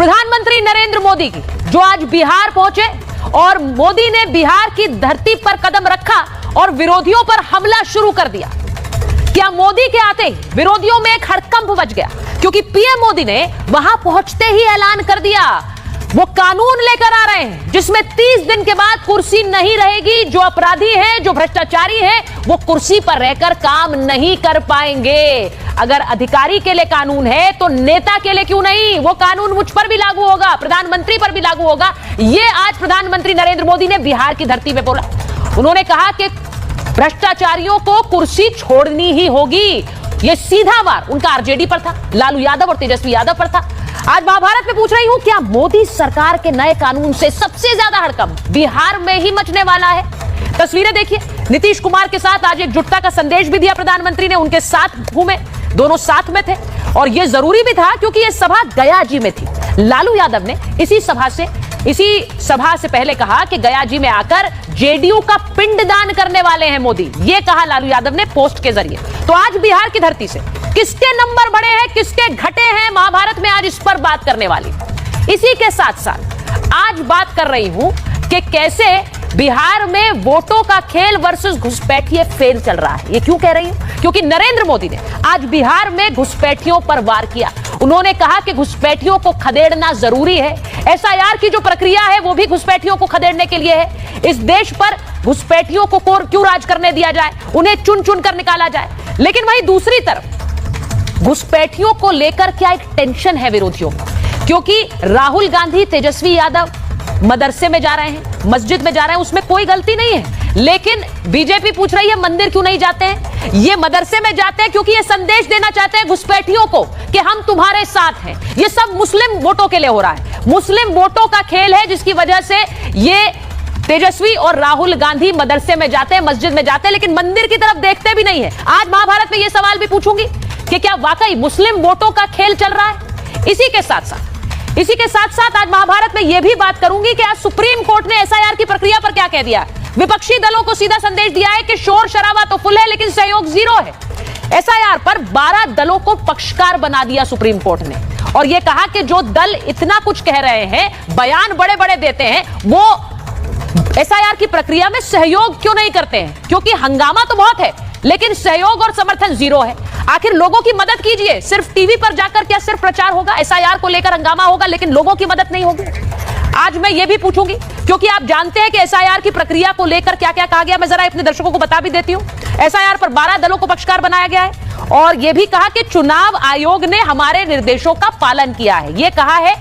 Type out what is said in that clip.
प्रधानमंत्री नरेंद्र मोदी की, जो आज बिहार पहुंचे और मोदी ने बिहार की धरती पर कदम रखा और विरोधियों पर हमला शुरू कर दिया। क्या मोदी के आते ही विरोधियों में एक हड़कंप मच गया, क्योंकि पीएम मोदी ने वहां पहुंचते ही ऐलान कर दिया वो कानून लेकर आ रहे हैं जिसमें 30 दिन के बाद कुर्सी नहीं रहेगी। जो अपराधी हैं, जो भ्रष्टाचारी हैं, वो कुर्सी पर रहकर काम नहीं कर पाएंगे। अगर अधिकारी के लिए कानून है तो नेता के लिए क्यों नहीं? वो कानून मुझ पर भी लागू होगा, प्रधानमंत्री पर भी लागू होगा। ये आज प्रधानमंत्री नरेंद्र मोदी ने बिहार की धरती पे बोला। उन्होंने कहा कि भ्रष्टाचारियों को कुर्सी छोड़नी ही होगी। ये सीधा वार उनका आरजेडी पर था, लालू यादव और तेजस्वी यादव पर था। आज महाभारत में पूछ रही हूं, क्या मोदी सरकार के नए कानून से सबसे ज्यादा हड़कंप बिहार में ही मचने वाला है? तस्वीरें देखिए, नीतीश कुमार के साथ आज एकजुटता का संदेश भी दिया प्रधानमंत्री ने, उनके साथ घूमे, दोनों साथ में थे और यह जरूरी भी था क्योंकि यह सभा गया जी में थी। लालू यादव ने इसी सभा से पहले कहा कि गया जी में आकर जेडीयू का पिंडदान करने वाले हैं मोदी। यह कहा लालू यादव ने पोस्ट के जरिए। तो आज बिहार की धरती से किसके नंबर बढ़े हैं, किसके घटे हैं, महाभारत में आज इस पर बात करने वाली। इसी के साथ साथ आज बात कर रही हूं कि कैसे बिहार में वोटों का खेल वर्सेस घुसपैठिए फेल चल रहा है। ये क्यों कह रही हूं? क्योंकि नरेंद्र मोदी ने आज बिहार में घुसपैठियों पर वार किया। उन्होंने कहा कि घुसपैठियों को खदेड़ना जरूरी है। एसआईआर की जो प्रक्रिया है वो भी घुसपैठियों को खदेड़ने के लिए है। इस देश पर घुसपैठियों को क्यों राज करने दिया जाए, उन्हें चुन चुन कर निकाला जाए। लेकिन वहीं दूसरी तरफ घुसपैठियों को लेकर क्या एक टेंशन है विरोधियों को, क्योंकि राहुल गांधी, तेजस्वी यादव मदरसे में जा रहे हैं, मस्जिद में जा रहे हैं, उसमें कोई गलती नहीं है। लेकिन बीजेपी पूछ रही है मंदिर क्यों नहीं जाते हैं? ये मदरसे में जाते हैं क्योंकि ये संदेश देना चाहते हैं घुसपैठियों को कि हम तुम्हारे साथ हैं। ये सब मुस्लिम वोटों के लिए हो रहा है, मुस्लिम वोटों का खेल है, जिसकी वजह से ये तेजस्वी और राहुल गांधी मदरसे में जाते हैं, मस्जिद में जाते हैं, लेकिन मंदिर की तरफ देखते भी नहीं है। आज महाभारत में यह सवाल भी पूछूंगी कि क्या वाकई मुस्लिम वोटों का खेल चल रहा है? इसी के साथ साथ आज महाभारत में यह भी बात करूंगी कि आज सुप्रीम कोर्ट ने एसआईआर की प्रक्रिया पर क्या कह दिया। विपक्षी दलों को सीधा संदेश दिया है कि शोर शराबा तो फुल है लेकिन सहयोग जीरो है। एसआईआर पर 12 दलों को पक्षकार बना दिया सुप्रीम कोर्ट ने और यह कहा कि जो दल इतना कुछ कह रहे हैं, बयान बड़े बड़े देते हैं, वो एसआईआर की प्रक्रिया में सहयोग क्यों नहीं करते हैं? क्योंकि हंगामा तो बहुत है लेकिन सहयोग और समर्थन जीरो है। आखिर लोगों की मदद कीजिए। सिर्फ टीवी पर जाकर क्या सिर्फ प्रचार होगा? एसआईआर को लेकर हंगामा होगा लेकिन लोगों की मदद नहीं होगी। आज मैं ये भी पूछूंगी क्योंकि आप जानते हैं कि एसआईआर की प्रक्रिया को लेकर क्या क्या कहा गया। मैं जरा अपने दर्शकों को बता भी देती हूं। एसआईआर पर 12 दलों को पक्षकार बनाया गया है और यह भी कहा कि चुनाव आयोग ने हमारे निर्देशों का पालन किया है। यह कहा है